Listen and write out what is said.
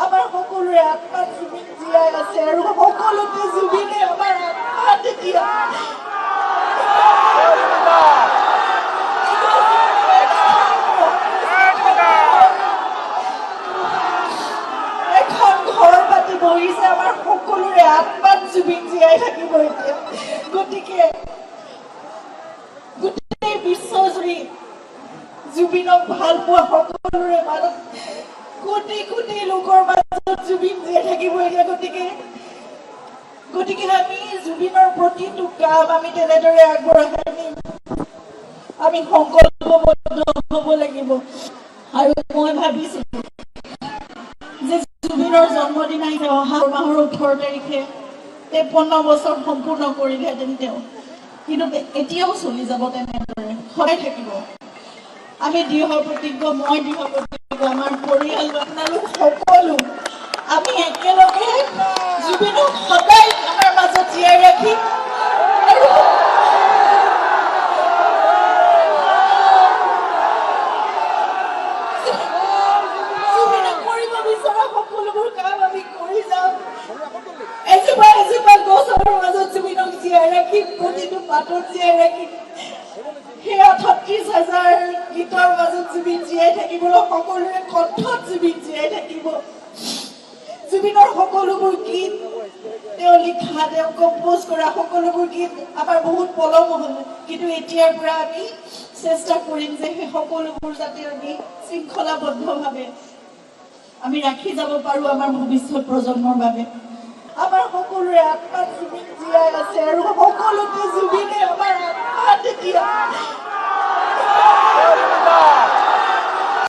আমাৰ সকলোৰে আত্মাত জুবিন জীয়াই আছে আৰু সকলোতে জুবিনে আমাৰ আত্মাত এতিয়া এখন ঘৰ পাতি বহিছে। আমাৰ সকলোৰে আত্মাত জুবিন জীয়াই থাকিব এতিয়া। গতিকে গোটেই বিশ্বজুৰি জুবিনক ভাল পোৱা সকলোৰে মাজত কোটি কোটি লোকৰ মাজত জুবিন জীয়াই থাকিব এতিয়া। গতিকে আমি জুবিনৰ প্ৰতিটো কাম আমি তেনেদৰে আগবঢ়াই নিম। আমি সংকল্পবদ্ধ হ'ব লাগিব। আৰু মই ভাবিছিলো যে জুবিনৰ জন্মদিন আহিছে অহা মাহৰ 18 তাৰিখে 53 বছৰ সম্পূৰ্ণ কৰিলেহেঁতেন তেওঁ, কিন্তু এতিয়াও চলি যাব তেনেদৰে সদায় থাকিব। আমি দৃঢ় প্ৰতিজ্ঞ, মই দৃঢ় প্ৰতিজ্ঞ, আমাৰ পৰিয়াল আপোনালোক সকলো আমি একেলগে জুবিনক সদায় আমাৰ মাজত জীয়াই ৰাখিম। আৰু জুবিনক কৰিব বিচৰা সকলোবোৰ কাম আমি কৰি যাম। এজোপা এজোপা গছৰ মাজত জুবিনক জীয়াই ৰাখিম, প্ৰতিটো পাতত জীয়াই ৰাখিম। সেয়া ৩৬,০০০ গীতৰ মাজত জুবিন জীয়াই থাকিব, সকলোৰে কণ্ঠত জুবিন জীয়াই থাকিব। জুবিনৰ সকলোবোৰ গীত তেওঁ লিখা, তেওঁ কম্প'জ কৰা সকলোবোৰ গীত আমাৰ বহুত পলম হ'ল, কিন্তু এতিয়াৰ পৰা আমি চেষ্টা কৰিম যে সেই সকলোবোৰ যাতে আমি শৃংখলাবদ্ধভাৱে আমি ৰাখি যাব পাৰোঁ আমাৰ ভৱিষ্যত প্ৰজন্মৰ বাবে। আমাৰ সকলোৰে আত্মাত জুবিন জীয়াই আছে আৰু সকলোতে জুবিনে আমাৰ আত্মাত এতিয়া